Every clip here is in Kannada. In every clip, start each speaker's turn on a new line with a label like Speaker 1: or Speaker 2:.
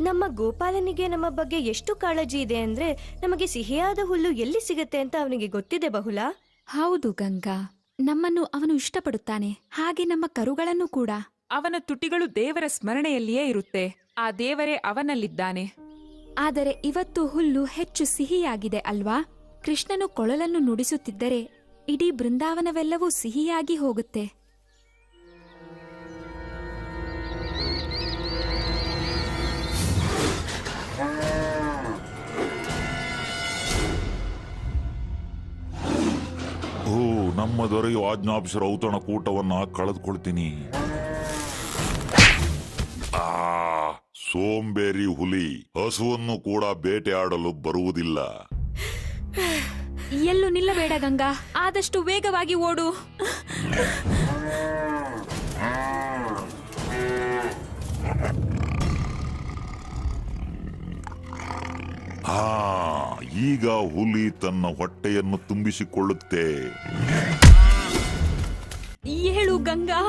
Speaker 1: ನಮ್ಮ ಗೋಪಾಲನಿಗೆ ನಮ್ಮ ಬಗ್ಗೆ ಎಷ್ಟು ಕಾಳಜಿ ಇದೆ ಅಂದ್ರೆ ನಮಗೆ ಸಿಹಿಯಾದ ಹುಲ್ಲು ಎಲ್ಲಿ ಸಿಗುತ್ತೆ ಅಂತ ಅವನಿಗೆ ಗೊತ್ತಿದೆ ಬಹುಲಾ.
Speaker 2: ಹೌದು ಗಂಗಾ, ನಮ್ಮನ್ನು ಅವನು ಇಷ್ಟಪಡುತ್ತಾನೆ, ಹಾಗೆ ನಮ್ಮ ಕರುಗಳನ್ನು ಕೂಡ.
Speaker 3: ಅವನ ತುಟಿಗಳು ದೇವರ ಸ್ಮರಣೆಯಲ್ಲಿಯೇ ಇರುತ್ತೆ. ಆ ದೇವರೇ ಅವನಲ್ಲಿದ್ದಾನೆ.
Speaker 2: ಆದರೆ ಇವತ್ತು ಹುಲ್ಲು ಹೆಚ್ಚು ಸಿಹಿಯಾಗಿದೆ ಅಲ್ವಾ? ಕೃಷ್ಣನು ಕೊಳಲನ್ನು ನುಡಿಸುತ್ತಿದ್ದರೆ ಇಡೀ ಬೃಂದಾವನವೆಲ್ಲವೂ ಸಿಹಿಯಾಗಿ ಹೋಗುತ್ತೆ.
Speaker 4: ನಮ್ಮ ದೊರೆಯು ಆಜ್ಞಾಪಿಸಿದ ಔತಣ ಕೂಟವನ್ನ ಕಳೆದುಕೊಳ್ತೀನಿ. ಸೋಂಬೇರಿ ಹುಲಿ ಹಸುವನ್ನು ಕೂಡ ಬೇಟೆಯಾಡಲು ಬರುವುದಿಲ್ಲ.
Speaker 2: ಎಲ್ಲೂ ನಿಲ್ಲಬೇಡ ಗಂಗಾ, ಆದಷ್ಟು ವೇಗವಾಗಿ ಓಡು.
Speaker 4: ಈಗ ಹುಲಿ ತನ್ನ ಹೊಟ್ಟೆಯನ್ನು ತುಂಬಿಸಿಕೊಳ್ಳುತ್ತೆ.
Speaker 2: ಏಳು ಗಂಗಾ,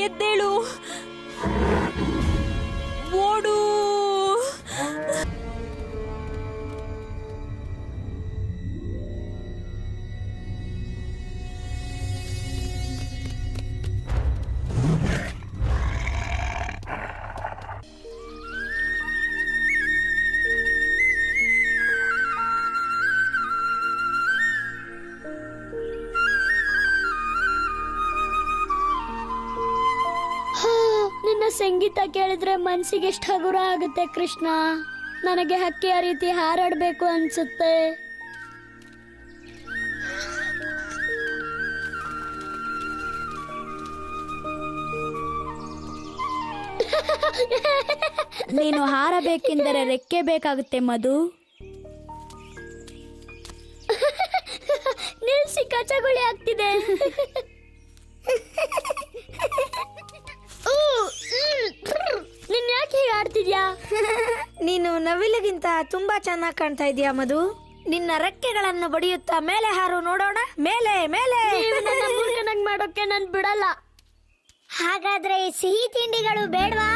Speaker 2: ಎದ್ದೇಳು, ಓಡು.
Speaker 5: ನಿನ್ನ ಸಂಗೀತ ಕೇಳಿದ್ರೆ ಮನ್ಸಿಗೆ ಎಷ್ಟು ಹಗುರ ಆಗುತ್ತೆ ಕೃಷ್ಣ. ನನಗೆ ಹಕ್ಕಿಯ ರೀತಿ ಹಾರಾಡ್ಬೇಕು ಅನ್ಸುತ್ತೆ. ನೀನು ಹಾರಬೇಕೆಂದರೆ ರೆಕ್ಕೆ ಬೇಕಾಗುತ್ತೆ ಮಧು. ನಿಲ್ಸಿ, ಕಚಗುಳಿ ಆಗ್ತಿದೆ. ನಿನ್ ಯಾಕೆ ಹೀಗೆ ಆಡ್ತಿದ್ಯಾ?
Speaker 6: ನೀನು ನವಿಲಿಗಿಂತ ತುಂಬಾ ಚೆನ್ನಾಗಿ ಕಾಣ್ತಾ ಇದೀಯಾ ಮಧು. ನಿನ್ನ ರೆಕ್ಕೆಗಳನ್ನು ಬಡಿಯುತ್ತಾ ಮೇಲೆ ಹಾರು ನೋಡೋಣ. ಮೇಲೆ ಮೇಲೆ.
Speaker 5: ಮೂರ್ಖನಾಗಿ ಮಾಡೋಕೆ ನಾನು ಬಿಡಲ್ಲ.
Speaker 6: ಹಾಗಾದ್ರೆ ಸಿಹಿ ತಿಂಡಿಗಳು ಬೇಡವಾ?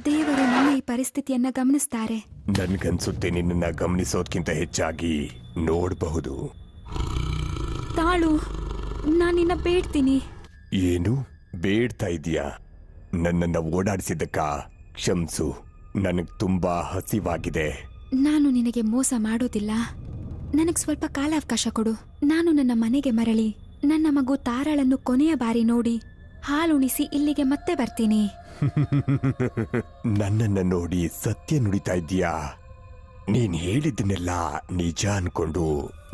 Speaker 2: ದೇವರು ನನ್ನ ಈ ಪರಿಸ್ಥಿತಿಯನ್ನ ಗಮನಿಸ್ತಾರೆ.
Speaker 7: ನನ್ಗನ್ಸುತ್ತೆ ನಿನ್ನ ಗಮನಿಸೋದ್ಕಿಂತ ಹೆಚ್ಚಾಗಿ ನೋಡಬಹುದು.
Speaker 2: ತಾಳು, ನಾನಿನ್ನ ಬೇಡ್ತೀನಿ.
Speaker 7: ಏನು ಬೇಡ್ತಾ ಇದೀಯಾ? ನನ್ನನ್ನ ಓಡಾಡಿಸಿದ್ದಕ್ಕ ಕ್ಷಮಿಸು. ನನಗ್ ತುಂಬಾ ಹಸಿವಾಗಿದೆ.
Speaker 2: ನಾನು ನಿನಗೆ ಮೋಸ ಮಾಡೋದಿಲ್ಲ. ನನಗ್ ಸ್ವಲ್ಪ ಕಾಲಾವಕಾಶ ಕೊಡು. ನಾನು ನನ್ನ ಮನೆಗೆ ಮರಳಿ ನನ್ನ ಮಗು ತಾರಾಳನ್ನು ಕೊನೆಯ ಬಾರಿ ನೋಡಿ ಹಾಲುಣಿಸಿ ಇಲ್ಲಿಗೆ ಮತ್ತೆ ಬರ್ತೀನಿ.
Speaker 7: ನನ್ನನ್ನ ನೋಡಿ ಸತ್ಯ ನುಡಿತಾ ಇದ್ದೀಯಾ? ನೀನ್ ಹೇಳಿದ್ದನ್ನೆಲ್ಲ ನಿಜ ಅನ್ಕೊಂಡು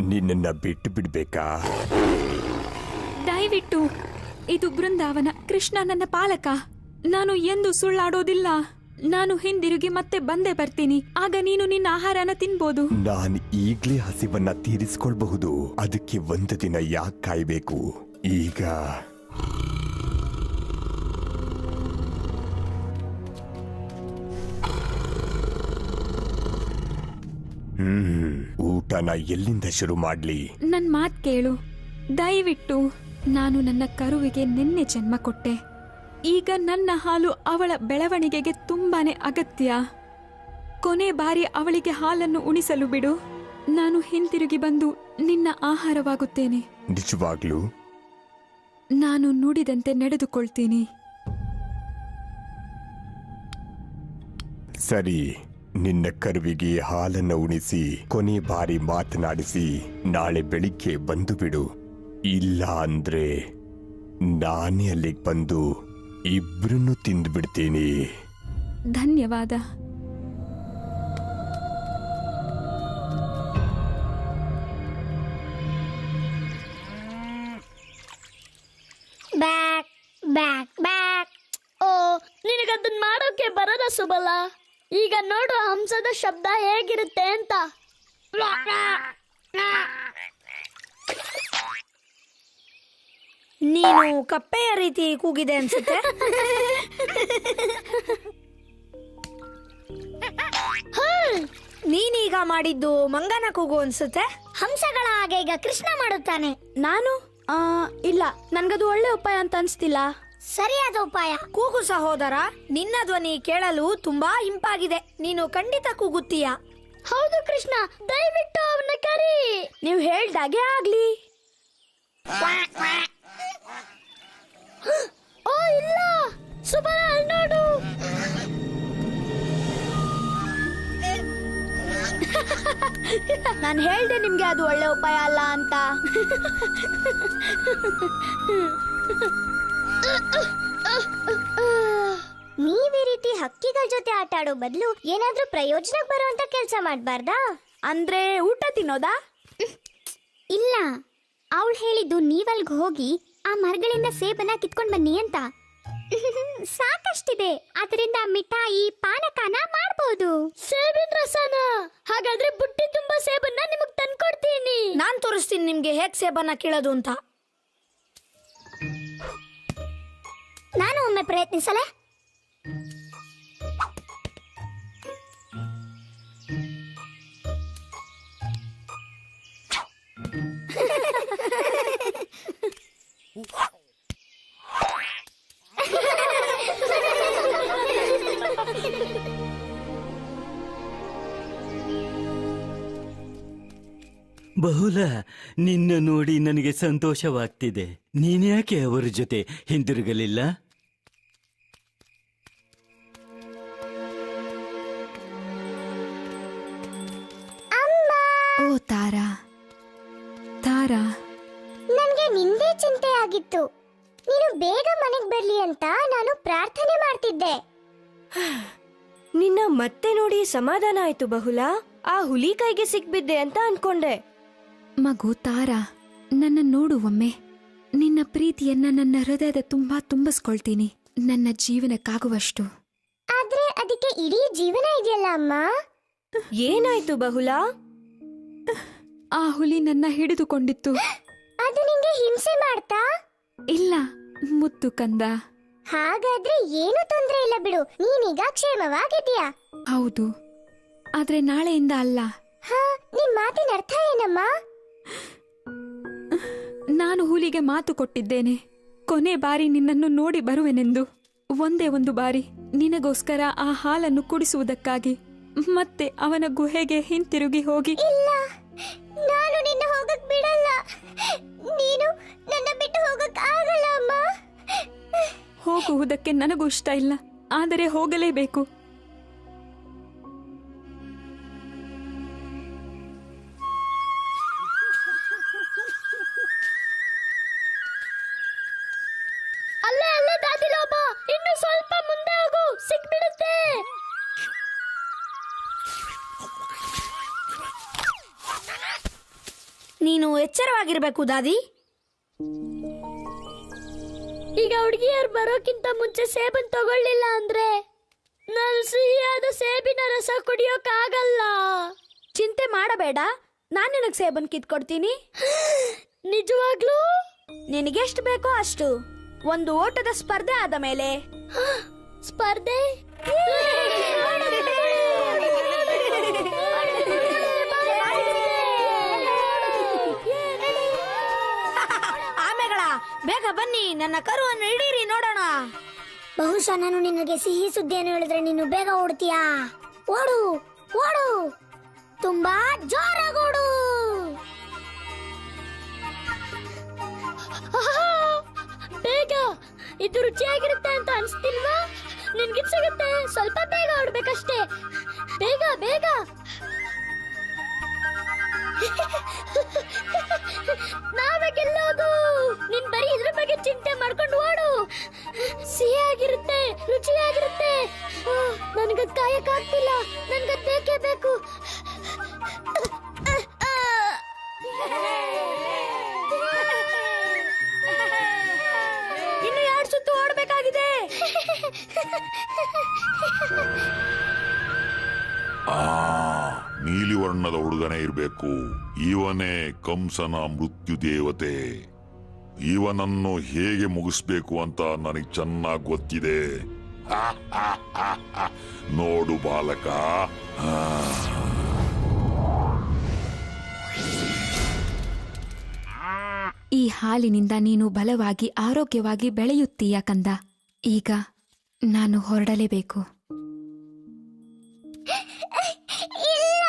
Speaker 7: ನಿನ್ನನ್ನ ಬಿಟ್ಟು ಬಿಡ್ಬೇಕಾ?
Speaker 2: ದಯವಿಟ್ಟು, ಇದು ಬೃಂದಾವನ. ಕೃಷ್ಣ ನನ್ನ ಪಾಲಕ. ನಾನು ಎಂದು ಸುಳ್ಳಾಡೋದಿಲ್ಲ. ನಾನು ಹಿಂದಿರುಗಿ ಮತ್ತೆ ಬಂದೇ ಬರ್ತೀನಿ. ಆಗ ನೀನು ನಿನ್ನ ಆಹಾರನ ತಿನ್ಬೋದು.
Speaker 7: ನಾನ್ ಈಗ್ಲೇ ಹಸಿವನ್ನ ತೀರಿಸ್ಕೊಳ್ಬಹುದು. ಅದಕ್ಕೆ ಒಂದು ದಿನ ಯಾಕೆ ಕಾಯ್ಬೇಕು? ಈಗ ಊಟನ ಎಲ್ಲಿಂದ ಶುರು ಮಾಡ್ಲಿ?
Speaker 2: ನನ್ ಮಾತ್ ಕೇಳು ದಯವಿಟ್ಟು. ನಾನು ನನ್ನ ಕರುವಿಗೆ ನಿನ್ನೆ ಜನ್ಮ ಕೊಟ್ಟೆ. ಈಗ ನನ್ನ ಹಾಲು ಅವಳ ಬೆಳವಣಿಗೆಗೆ ತುಂಬಾನೇ ಅಗತ್ಯ. ಕೊನೆ ಬಾರಿ ಅವಳಿಗೆ ಹಾಲನ್ನು ಉಣಿಸಲು ಬಿಡು. ನಾನು ಹಿಂತಿರುಗಿ ಬಂದು ನಿನ್ನ ಆಹಾರವಾಗುತ್ತೇನೆ.
Speaker 7: ನಿಜವಾಗ್ಲೂ?
Speaker 2: ನಾನು ನುಡಿದಂತೆ ನಡೆದುಕೊಳ್ತೀನಿ.
Speaker 7: ಸರಿ, ನಿನ್ನ ಕರುವಿಗೆ ಹಾಲನ್ನು ಉಣಿಸಿ ಕೊನೆ ಬಾರಿ ಮಾತನಾಡಿಸಿ ನಾಳೆ ಬೆಳಿಗ್ಗೆ ಬಂದು ಬಿಡು. ಇಲ್ಲ ಅಂದ್ರೆ ನಾನೇ ಅಲ್ಲಿಗೆ ಬಂದು ಇಬ್ರನ್ನು ತಿಂದು ಬಿಡ್ತೀನಿ.
Speaker 2: ಧನ್ಯವಾದ.
Speaker 5: Back back back. ಓ, ನಿನಗದನ್ನ ಮಾಡೋಕೆ ಬರದ ಸುಬಲ. ಈಗ ನೋಡು ಹಂಸದ ಶಬ್ದ ಹೇಗಿರುತ್ತೆ ಅಂತ.
Speaker 6: ನೀನು ಕಪ್ಪೆಯ ರೀತಿ ಕೂಗಿದೆ ಅನ್ಸುತ್ತೆ. ನೀನೀಗ ಮಾಡಿದ್ದು ಮಂಗನ ಕೂಗು ಅನ್ಸುತ್ತೆ.
Speaker 5: ಹಂಸಗಳ ಹಾಗೆ ಈಗ ಕೃಷ್ಣ ಮಾಡುತ್ತಾನೆ.
Speaker 6: ನಾನು
Speaker 5: ಇಲ್ಲ ನನ್ಗದು ಒಳ್ಳೆ ಉಪಾಯ ಅಂತ ಅನ್ಸ್ತಿಲ್ಲ.
Speaker 6: ಸರಿಯಾದ ಉಪಾಯ. ಕೂಗು ಸಹೋದರ, ನಿನ್ನ ಧ್ವನಿ ಕೇಳಲು ತುಂಬಾ ಇಂಪಾಗಿದೆ. ನೀನು ಖಂಡಿತ ಕೂಗುತ್ತೀಯ.
Speaker 5: ಹೌದು ಕೃಷ್ಣ, ದಯವಿಟ್ಟು ಅವನ್ನ ಕರಿ. ನೀವು ಹೇಳ್ದಾಗೆ ಆಗ್ಲಿ. ಓ ಇಲ್ಲ, ಸುಬರ ನೋಡು. ನಾನು ಹೇಳ್ದೆ ನಿಮ್ಗೆ ಅದು ಒಳ್ಳೆ ಉಪಾಯ ಅಲ್ಲ ಅಂತ.
Speaker 8: ನೀವ್ ಈ ರೀತಿ ಹಕ್ಕಿಗಳ ಜೊತೆ ಆಟ ಆಡೋ ಬದಲು ಏನಾದ್ರೂ ಪ್ರಯೋಜನಕ್ಕೆ ಬರುವಂತ ಕೆಲಸ ಮಾಡ್ಬಾರ್ದಾ?
Speaker 5: ಅಂದ್ರೆ ಊಟ ತಿನ್ನೋದಾ?
Speaker 8: ಇಲ್ಲ, ಅವಳು ಹೇಳಿದ್ದು ನೀವಲ್ಗ್ ಹೋಗಿ ಆ ಮರಗಳಿಂದ ಸೇಬನ್ನ ಕಿತ್ಕೊಂಡ್ ಬನ್ನಿ ಅಂತ. ಸಾಕಷ್ಟಿದೆ, ಅದರಿಂದ ಮಿಠಾಯಿ ಪಾನಕಾನ ಮಾಡ್ಬೋದು.
Speaker 5: ಸೇಬಿನ ರಸನ? ಹಾಗಾದ್ರೆ ಬುಟ್ಟಿ ತುಂಬಾ ಸೇಬನ್ನ ನಿಮಗ್ ತಂದ್ಕೊಡ್ತೀನಿ.
Speaker 6: ನಾನ್ ತೋರಿಸ್ತೀನಿ ನಿಮ್ಗೆ ಹೇಗ್ ಸೇಬನ್ನ ಕೀಳೋದು ಅಂತ.
Speaker 8: ನಾನು ಒಮ್ಮೆ ಪ್ರಯತ್ನಿಸಲೇ?
Speaker 9: ಬಹುಲ, ನಿನ್ನ ನೋಡಿ ನನಗೆ ಸಂತೋಷವಾಗ್ತಿದೆ. ನೀನ್ಯಾಕೆ ಅವರ ಜೊತೆ ಹಿಂದಿರುಗಲಿಲ್ಲ?
Speaker 2: ಓ ತಾರಾ, ತಾರಾ,
Speaker 8: ನನ್ಗೆ ನಿಂದೇ ಚಿಂತೆ ಆಗಿತ್ತು. ನೀನು ಬೇಗ ಮನೆಗ್ ಬರ್ಲಿ ಅಂತ ನಾನು ಪ್ರಾರ್ಥನೆ ಮಾಡ್ತಿದ್ದೆ.
Speaker 1: ನಿನ್ನ ಮತ್ತೆ ನೋಡಿ ಸಮಾಧಾನ ಆಯ್ತು ಬಹುಲ. ಆ ಹುಲಿ ಕೈಗೆ ಸಿಕ್ಬಿದ್ದೆ ಅಂತ ಅನ್ಕೊಂಡೆ.
Speaker 2: ಮಗು ತಾರಾ, ನನ್ನ ನೋಡು ಒಮ್ಮೆ. ನಿನ್ನ ಪ್ರೀತಿಯನ್ನ ನನ್ನ ಹೃದಯದ ತುಂಬಾ ತುಂಬಿಸ್ಕೊಳ್ತೀನಿ, ನನ್ನ ಜೀವನಕ್ಕಾಗುವಷ್ಟು.
Speaker 8: ಆದ್ರೆ ಅದಕ್ಕೆ ಇಡೀ ಜೀವನ ಇದೆಯಲ್ಲ ಅಮ್ಮ.
Speaker 1: ಏನಾಯ್ತು ಬಹುಲ?
Speaker 2: ಆ ಹುಲಿ ನನ್ನ ಹಿಡಿದುಕೊಂಡಿತ್ತು.
Speaker 8: ಅದು ನಿಂಗೆ ಹಿಂಸೆ ಮಾಡ್ತಾ?
Speaker 2: ಇಲ್ಲ ಮುತ್ತು ಕಂದ.
Speaker 8: ಹಾಗಾದ್ರೆ ಏನು ತೊಂದ್ರೆ ಇಲ್ಲ ಬಿಡು, ನೀನೀಗ ಕ್ಷೇಮವಾಗಿದ್ಯಾ.
Speaker 2: ಹೌದು, ಆದ್ರೆ ನಾಳೆಯಿಂದ ಅಲ್ಲ.
Speaker 8: ಹಾ, ನಿನ್ ಮಾತಿನ ಅರ್ಥ ಏನಮ್ಮ?
Speaker 2: ನಾನು ಹುಲಿಗೆ ಮಾತು ಕೊಟ್ಟಿದ್ದೇನೆ, ಕೊನೆ ಬಾರಿ ನಿನ್ನನ್ನು ನೋಡಿ ಬರುವೆನೆಂದು. ಒಂದೇ ಒಂದು ಬಾರಿ ನಿನಗೋಸ್ಕರ ಆ ಹಾಲನ್ನು ಕುಡಿಸುವುದಕ್ಕಾಗಿ ಮತ್ತೆ ಅವನ ಗುಹೆಗೆ ಹಿಂತಿರುಗಿ ಹೋಗಿ.
Speaker 8: ಇಲ್ಲ, ನಾನು ನಿನ್ನ ಹೋಗಕ್ ಬಿಡಲ್ಲ. ನೀನು ನನ್ನ ಬಿಟ್ಟು ಹೋಗಕ್ ಆಗಲ್ಲ ಅಮ್ಮ.
Speaker 2: ಹೋಗುವುದಕ್ಕೆ ನನಗೂ ಇಷ್ಟ ಇಲ್ಲ, ಆದರೆ ಹೋಗಲೇಬೇಕು.
Speaker 5: ಅಲ್ಲೇ ಅಲ್ಲೇ ದಾದಿಲೋಬ, ಇನ್ನು ಸ್ವಲ್ಪ ಮುಂದೆ ಹೋಗು, ಸಿಕ್ಬಿಡುತ್ತೆ.
Speaker 6: ನೀನು ಎಚ್ಚರವಾಗಿರ್ಬೇಕು ದಾದಿ.
Speaker 5: ಈಗ ಹುಡುಗಿಯರು ಬರೋಕ್ಕಿಂತ ಮುಂಚೆ ಸೇಬನ್ ತಗೊಳ್ಳಿಲ್ಲ ಅಂದ್ರೆ ನಾನು ಸಿಹಿಯಾದ ಸೇಬಿನ ರಸ ಕುಡಿಯೋಕ್ಕಾಗಲ್ಲ.
Speaker 6: ಚಿಂತೆ ಮಾಡಬೇಡ, ನಾನು ನಿನಗೆ ಸೇಬನ್ ಕಿತ್ಕೊಡ್ತೀನಿ.
Speaker 5: ನಿಜವಾಗ್ಲೂ?
Speaker 6: ನಿನಗೆಷ್ಟು ಬೇಕೋ ಅಷ್ಟು. ಒಂದು ಓಟದ ಸ್ಪರ್ಧೆ ಆದ ಮೇಲೆ.
Speaker 5: ಸ್ಪರ್ಧೆ?
Speaker 6: ಆಮೆಗಳ, ಬೇಗ ಬನ್ನಿ, ನನ್ನ ಕರುವನ್ನು ಹಿಡೀರಿ ನೋಡೋಣ.
Speaker 8: ಬಹುಶಃ ನಾನು ನಿನಗೆ ಸಿಹಿ ಸುದ್ದಿಯನ್ನು ಹೇಳಿದ್ರೆ ನೀನು ಬೇಗ ಓಡ್ತೀಯಾ. ಓಡು ಓಡು, ತುಂಬಾ ಜೋರಾಗೋಡು.
Speaker 5: ಬೇಗ, ಇದು ರುಚಿಯಾಗಿರುತ್ತೆ ಅಂತ ಅನ್ಸ್ತಿಲ್ವಾ? ನಿನ್ಗಿದ್ ಸಿಗುತ್ತೆ, ಸ್ವಲ್ಪ ಬೇಗ ಓಡ್ಬೇಕಷ್ಟೇ. ಬೇಗ ಬೇಗ. ನಾವೇ ಗೆಲ್ಲೋದು. ನೀನ್ ಬರೀ ಇದ್ರ ಬಗ್ಗೆ ಚಿಂತೆ ಮಾಡ್ಕೊಂಡು ಓಡು. ಸಿಹಿಯಾಗಿರುತ್ತೆ, ರುಚಿಯಾಗಿರುತ್ತೆ. ನನ್ಗದ್ ಕಾಯಕ್ಕಾಗ್ತಿಲ್ಲ, ನನ್ಗದ್ ಬೇಕೇ ಬೇಕು.
Speaker 6: ಇನ್ನು 2 ಸುತ್ತು ಓಡಬೇಕಾಗಿದೆ.
Speaker 4: ನೀಲಿ ವರ್ಣದ ಹುಡುಗನೇ ಇರಬೇಕು. ಇವನೇ ಕಂಸನ ಮೃತ್ಯು ದೇವತೆ. ಇವನನ್ನು ಹೇಗೆ ಮುಗಿಸ್ಬೇಕು ಅಂತ ನನಗೆ ಚೆನ್ನಾಗಿ ಗೊತ್ತಿದೆ. ನೋಡು ಬಾಲಕ.
Speaker 2: ಈ ಹಾಲಿನಿಂದ ನೀನು ಬಲವಾಗಿ ಆರೋಗ್ಯವಾಗಿ ಬೆಳೆಯುತ್ತೀಯ ಕಂದ. ಈಗ ನಾನು ಹೊರಡಲೇಬೇಕು.
Speaker 8: ಇಲ್ಲ,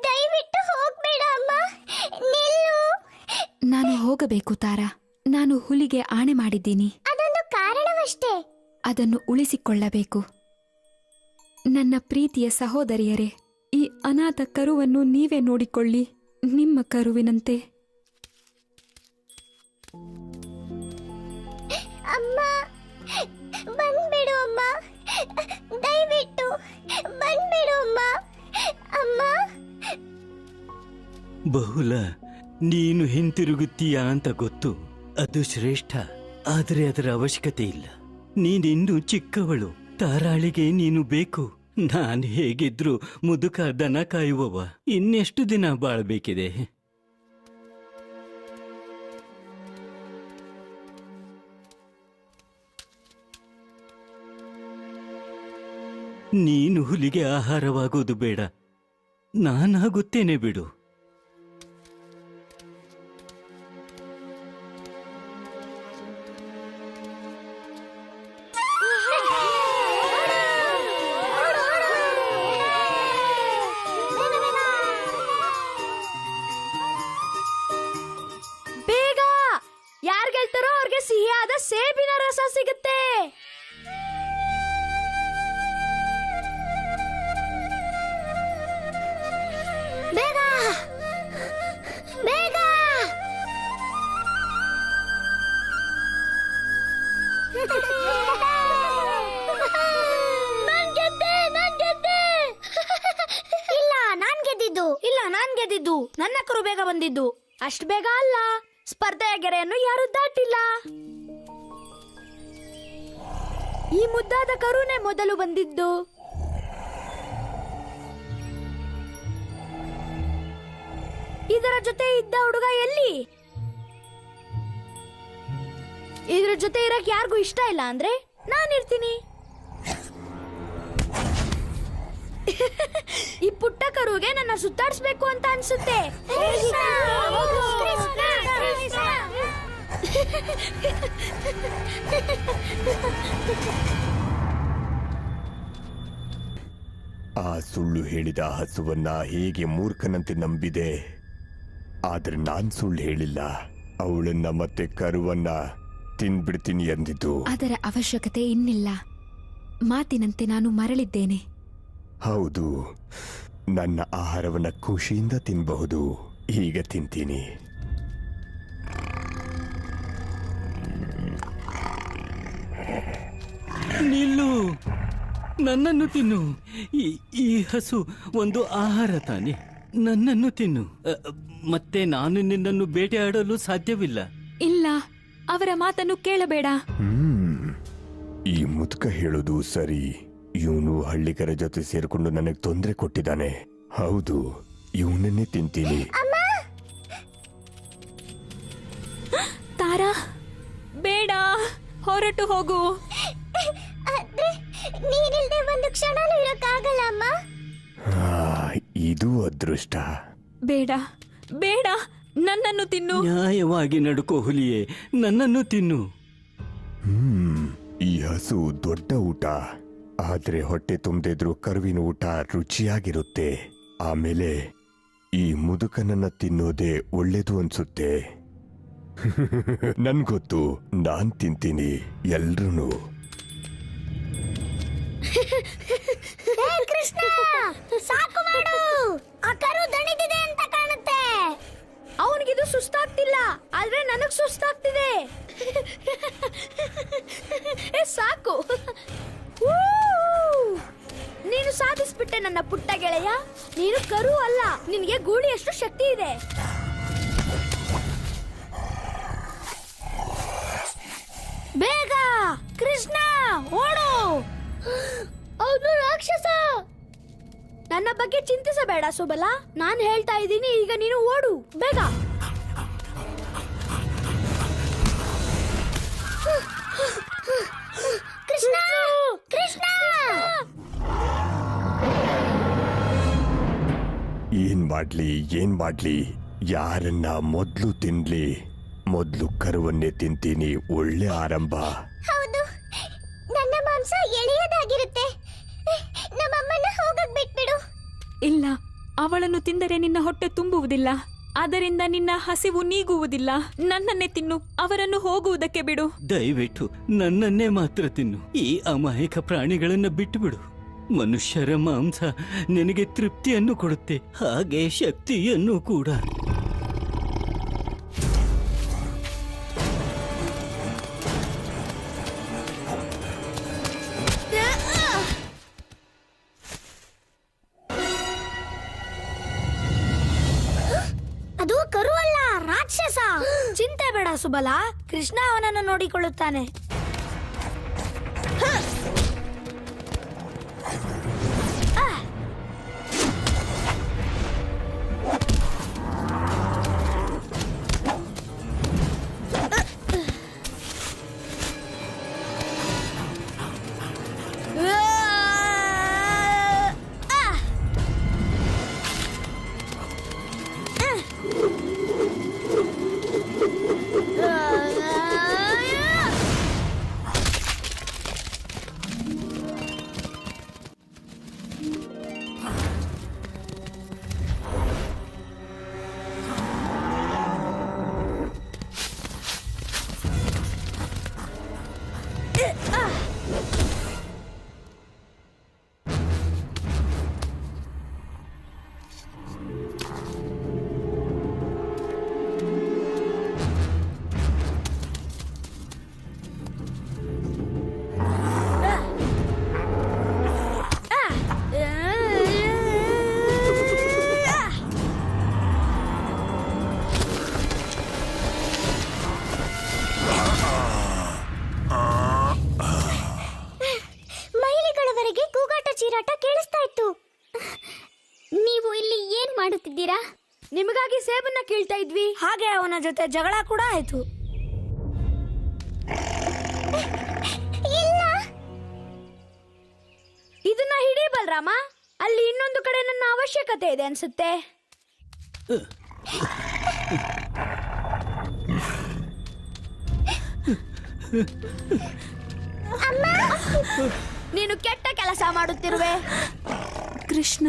Speaker 8: ದಯವಿಟ್ಟು ಹೋಗ್ಬೇಡ ಅಮ್ಮ, ನಿಲ್ಲು.
Speaker 2: ನಾನು ಹೋಗಬೇಕು ತಾರಾ. ನಾನು ಹುಲಿಗೆ ಆಣೆ ಮಾಡಿದ್ದೀನಿ.
Speaker 8: ಅದೊಂದು ಕಾರಣವಷ್ಟೇ.
Speaker 2: ಅದನ್ನು ಉಳಿಸಿಕೊಳ್ಳಬೇಕು. ನನ್ನ ಪ್ರೀತಿಯ ಸಹೋದರಿಯರೇ, ಈ ಅನಾಥ ಕರುವನ್ನು ನೀವೇ ನೋಡಿಕೊಳ್ಳಿ, ನಿಮ್ಮ ಕರುವಿನಂತೆ.
Speaker 8: ಅಮ್ಮ, ಬಂದ್ಬಿಡು ಅಮ್ಮ, ದಯವಿಟ್ಟು ಬಂದ್ಬಿಡು ಅಮ್ಮ. ಅಮ್ಮ,
Speaker 9: ಬಹುಲ, ನೀನು ಹಿಂತಿರುಗುತ್ತೀಯಾ ಅಂತ ಗೊತ್ತು. ಅದು ಶ್ರೇಷ್ಠ. ಆದರೆ ಅದರ ಅವಶ್ಯಕತೆ ಇಲ್ಲ. ನೀನಿನ್ನೂ ಚಿಕ್ಕವಳು. ತಾರಾಳಿಗೆ ನೀನು ಬೇಕು. ನಾನು ಹೇಗಿದ್ರು ಮುದುಕ ದನ ಕಾಯುವವ. ಇನ್ನೆಷ್ಟು ದಿನ ಬಾಳ್ಬೇಕಿದೆ? ನೀನು ಹುಲಿಗೆ ಆಹಾರವಾಗುವುದು ಬೇಡ. ನಾನಾಗುತ್ತೇನೆ ಬಿಡು.
Speaker 1: ಬೇಗ! ಯಾರ್ ಗೆಲ್ತಾರೋ ಅವ್ರಿಗೆ ಸಿಹಿಯಾದ ಸೇಬಿನ ರಸ ಸಿಗುತ್ತೆ.
Speaker 8: ಬೇಗ ಬೇಗ!
Speaker 5: ನಾನ್ ಗೆದ್ದೆ.
Speaker 8: ಇಲ್ಲ, ನಾನ್ ಗೆದ್ದಿದ್ದು.
Speaker 5: ಇಲ್ಲ, ನಾನ್ ಗೆದ್ದಿದ್ದು. ನನ್ನ ಕರು ಬೇಗ ಬಂದಿದ್ದು. ಅಷ್ಟು ಬೇಗ ಅಲ್ಲ. ಸ್ಪರ್ಧೆಯ ಗೆರೆಯನ್ನು ಯಾರು ದಾಟಿಲ್ಲ. ಈ ಮುದ್ದಾದ ಕರುನೇ ಮೊದಲು ಬಂದಿದ್ದು. ಇದರ ಜೊತೆ ಇದ್ದ ಹುಡುಗ ಎಲ್ಲಿ? ಇದ್ರ ಜೊತೆ ಇರಕ್ ಯಾರಿಗೂ ಇಷ್ಟ ಇಲ್ಲ ಅಂದ್ರೆ ನಾನಿರ್ತೀನಿ. ಈ ಪುಟ್ಟ ಕರುಗೆ ನನ್ನ ಸುತ್ತಾಡಿಸ್ಬೇಕು ಅಂತ ಅನ್ಸುತ್ತೆ.
Speaker 7: ಆ ಸುಳ್ಳು ಹೇಳಿದ ಹಸುವನ್ನ ಹೇಗೆ ಮೂರ್ಖನಂತೆ ನಂಬಿದೆ. ಆದ್ರೆ ನಾನ್ ಸುಳ್ಳು ಹೇಳಿಲ್ಲ. ಅವಳನ್ನ ಮತ್ತೆ ಕರುವನ್ನ ತಿನ್ಬಿಡ್ತೀನಿ ಎಂದಿದ್ದು.
Speaker 2: ಅದರ ಅವಶ್ಯಕತೆ ಇನ್ನಿಲ್ಲ. ಮಾತಿನಂತೆ ನಾನು ಮರಳಿದ್ದೇನೆ.
Speaker 7: ಹೌದು, ನನ್ನ ಆಹಾರವನ್ನ ಖುಷಿಯಿಂದ ತಿನ್ನಬಹುದು. ಈಗ ತಿಂತೀನಿ.
Speaker 9: ನಿಲ್ಲು, ನನ್ನನ್ನು ತಿನ್ನು. ಈ ಹಸು ಒಂದು ಆಹಾರ ತಾನೆ. ನನ್ನನ್ನು ತಿನ್ನು. ಮತ್ತೆ ನಾನು ನಿನ್ನನ್ನು ಬೇಟೆಯಾಡಲು ಸಾಧ್ಯವಿಲ್ಲ.
Speaker 2: ಇಲ್ಲ, ಅವರ ಮಾತನ್ನು ಕೇಳಬೇಡ.
Speaker 7: ಈ ಮುದುಕ ಹೇಳೋದು ಸರಿ. ಇವನು ಹಳ್ಳಿಗರ ಜೊತೆ ಸೇರ್ಕೊಂಡು ನನಗೆ ತೊಂದರೆ ಕೊಟ್ಟಿದ್ದಾನೆ. ಹೌದು, ಇವನನ್ನೇ ತಿಂತೀನಿ.
Speaker 2: ತಾರಾ, ಬೇಡ, ಹೊರಟು ಹೋಗು.
Speaker 8: ಆದ್ರೆ ನೀನಿಲ್ದೆ ಒಂದು ಕ್ಷಣನೂ ಇರಕ್ಕಾಗಲ್ಲ ಅಮ್ಮ.
Speaker 7: ಇದು ಅದೃಷ್ಟ.
Speaker 2: ಬೇಡ, ಬೇಡ, ನನ್ನನ್ನು ತಿನ್ನು.
Speaker 9: ನ್ಯಾಯವಾಗಿ ನಡ್ಕೋ ಹುಲಿಯೇ, ನನ್ನನ್ನು ತಿನ್ನು.
Speaker 7: ಈ ಹಸು ದೊಡ್ಡ ಊಟ. ಆದ್ರೆ ಹೊಟ್ಟೆ ತುಂಬದಿದ್ರು ಕರುವಿನ ಊಟ ರುಚಿಯಾಗಿರುತ್ತೆ. ಆಮೇಲೆ ಈ ಮುದುಕನನ್ನ ತಿನ್ನೋದೇ ಒಳ್ಳೇದು ಅನ್ಸುತ್ತೆ. ನನ್ಗೊತ್ತು, ನಾನ್ ತಿಂತೀನಿ ಎಲ್ರೂ.
Speaker 8: ಕೃಷ್ಣ, ಸಾಕು ಮಾಡು. ಆ ಕರು ದಣಿದಿದೆ ಅಂತ ಕಾಣುತ್ತೆ.
Speaker 5: ಅವನಿಗಿದು ಸುಸ್ತಾಗ್ತಿಲ್ಲ, ಆದ್ರೆ ನನಗ್ ಸುಸ್ತಾಗ್ತಿದೆ. ಸಾಕು. ನೀನು ಸಾಧಿಸ್ಬಿಟ್ಟೆ ನನ್ನ ಪುಟ್ಟ ಗೆಳೆಯ. ನೀನು ಕರು ಅಲ್ಲ, ನಿನಗೆ ಗೂಳಿಯಷ್ಟು ಶಕ್ತಿ ಇದೆ. ಬೇಗ ಕೃಷ್ಣ, ಓಡು. ಅವನು ರಾಕ್ಷಸ. ನನ್ನ ಬಗ್ಗೆ ಚಿಂತಿಸಬೇಡ ಸುಬಲ. ನಾನು ಹೇಳ್ತಾ ಇದ್ದೀನಿ, ಈಗ ನೀನು ಓಡು ಬೇಗ.
Speaker 8: ಕೃಷ್ಣ, ಕೃಷ್ಣ!
Speaker 7: ಏನ್ ಮಾಡ್ಲಿ ಯಾರನ್ನ ಮೊದ್ಲು ತಿನ್ಲಿ, ಮೊದ್ಲು ಕರುವನ್ನೇ ತಿಂತೀನಿ. ಒಳ್ಳೆ ಆರಂಭ.
Speaker 8: ಹೌದು, ನನ್ನ ಮಾಂಸ ಎಳೆಯದಾಗಿರುತ್ತೆ. ನಮ್ಮಮ್ಮನ ಹೋಗಕ್ ಬಿಟ್ಬಿಡು.
Speaker 2: ಇಲ್ಲ, ಅವಳನ್ನು ತಿಂದರೆ ನಿನ್ನ ಹೊಟ್ಟೆ ತುಂಬುವುದಿಲ್ಲ. ಅದರಿಂದ ನಿನ್ನ ಹಸಿವು ನೀಗುವುದಿಲ್ಲ. ನನ್ನನ್ನೇ ತಿನ್ನು, ಅವರನ್ನು ಹೋಗುವುದಕ್ಕೆ ಬಿಡು.
Speaker 9: ದಯವಿಟ್ಟು ನನ್ನನ್ನೇ ಮಾತ್ರ ತಿನ್ನು. ಈ ಅಮಾಯಕ ಪ್ರಾಣಿಗಳನ್ನ ಬಿಟ್ಟುಬಿಡು. ಮನುಷ್ಯರ ಮಾಂಸ ನಿನಗೆ ತೃಪ್ತಿಯನ್ನು ಕೊಡುತ್ತೆ, ಹಾಗೆ ಶಕ್ತಿಯನ್ನು ಕೂಡ.
Speaker 8: ಅದು ಕರು ಅಲ್ಲ, ರಾಕ್ಷಸ.
Speaker 6: ಚಿಂತೆ ಬೇಡ ಸುಬಲ, ಕೃಷ್ಣ ಅವನನ್ನು ನೋಡಿಕೊಳ್ಳುತ್ತಾನೆ.
Speaker 8: ಮೈಲಿಗಳವರೆಗೆ ಕೂಗಾಟ ಚೀರಾಟ ಕೇಳಿಸ್ತಾ ಇತ್ತು. ನೀವು ಇಲ್ಲಿ ಏನ್ ಮಾಡುತ್ತಿದ್ದೀರಾ?
Speaker 6: ನಿಮಗಾಗಿ ಸೇಬನ್ನ ಕೀಳ್ತಾ ಇದ್ವಿ. ಹಾಗೆ ಅವನ ಜೊತೆ ಜಗಳ ಕೂಡ ಆಯ್ತು.
Speaker 8: ಇಲ್ಲ,
Speaker 6: ಇದನ್ನ ಹಿಡಿ ಬಲರಾಮ. ಅಲ್ಲಿ ಇನ್ನೊಂದು ಕಡೆ ನನ್ನ ಅವಶ್ಯಕತೆ ಇದೆ ಅನ್ಸುತ್ತೆ. ನೀನು ಕೆಟ್ಟ ಕೆಲಸ ಮಾಡುತ್ತಿರುವೆ.
Speaker 2: ಕೃಷ್ಣ,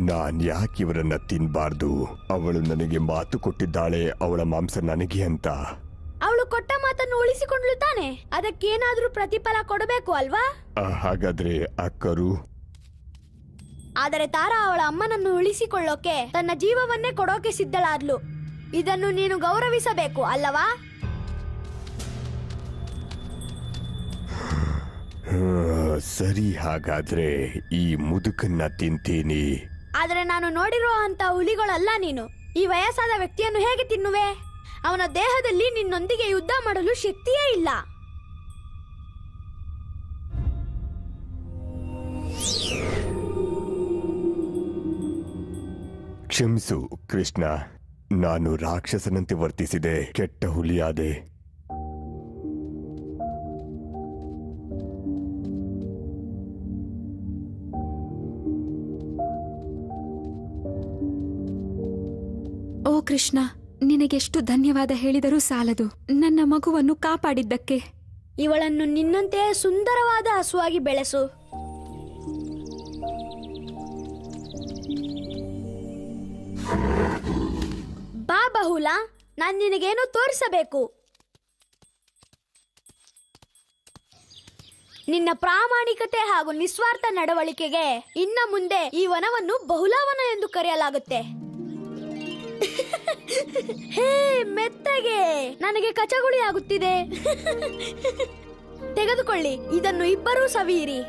Speaker 7: ನಾನ್ ಯಾಕೆ ಇವರನ್ನ ತಿನ್ಬಾರ್ದು? ಅವಳು ನನಗೆ ಮಾತು ಕೊಟ್ಟಿದ್ದಾಳೆ, ಅವಳ ಮಾಂಸ ನನಗೆ ಅಂತ.
Speaker 6: ಅವಳು ಕೊಟ್ಟ ಮಾತನ್ನು ಉಳಿಸಿಕೊಂಡ್ಲು ತಾನೆ, ಅದಕ್ಕೇನಾದ್ರೂ ಪ್ರತಿಫಲ ಕೊಡಬೇಕು ಅಲ್ವಾ?
Speaker 7: ಹಾಗಾದ್ರೆ ಆ ಕರು?
Speaker 6: ಆದರೆ ತಾರಾ ಅವಳ ಅಮ್ಮನನ್ನು ಉಳಿಸಿಕೊಳ್ಳೋಕೆ ತನ್ನ ಜೀವವನ್ನೇ ಕೊಡೋಕೆ ಸಿದ್ಧಳಾದ್ಲು. ಇದನ್ನು ನೀನು ಗೌರವಿಸಬೇಕು ಅಲ್ಲವಾ?
Speaker 7: ಸರಿ, ಹಾಗಾದ್ರೆ ಈ ಮುದುಕನ್ನ ತಿಂತೀನಿ.
Speaker 6: ಆದರೆ ನಾನು ನೋಡಿರೋ ಅಂತ ಹುಲಿಗಳಲ್ಲ ನೀನು. ಈ ವಯಸ್ಸಾದ ವ್ಯಕ್ತಿಯನ್ನು ಹೇಗೆ ತಿನ್ನುವೆ? ಅವನ ದೇಹದಲ್ಲಿ ನಿನ್ನೊಂದಿಗೆ ಯುದ್ಧ ಮಾಡಲು ಶಕ್ತಿಯೇ ಇಲ್ಲ.
Speaker 7: ಕ್ಷಮಿಸು ಕೃಷ್ಣ, ನಾನು ರಾಕ್ಷಸನಂತೆ ವರ್ತಿಸಿದೆ, ಕೆಟ್ಟ ಹುಲಿಯಾದೆ.
Speaker 2: ಓ ಕೃಷ್ಣ, ನಿನಗೆಷ್ಟು ಧನ್ಯವಾದ ಹೇಳಿದರೂ ಸಾಲದು, ನನ್ನ ಮಗುವನ್ನು ಕಾಪಾಡಿದ್ದಕ್ಕೆ.
Speaker 6: ಇವಳನ್ನು ನಿನ್ನಂತೆಯೇ ಸುಂದರವಾದ ಹಸುವಾಗಿ ಬೆಳೆಸು. ಬಾ ಬಹುಲ, ನಾನು ನಿನಗೇನೋ ತೋರಿಸಬೇಕು. ನಿನ್ನ ಪ್ರಾಮಾಣಿಕತೆ ಹಾಗೂ ನಿಸ್ವಾರ್ಥ ನಡವಳಿಕೆಗೆ ಇನ್ನ ಮುಂದೆ ಈ ವನವನ್ನು ಬಹುಲಾವನ ಎಂದು ಕರೆಯಲಾಗುತ್ತೆ. ಹೇ ಮೆತ್ತಗೆ, ನನಗೆ ಕಚಗುಳಿ ಆಗುತ್ತಿದೆ. ತೆಗೆದುಕೊಳ್ಳಿ, ಇದನ್ನು ಇಬ್ಬರೂ ಸವಿಯಿರಿ.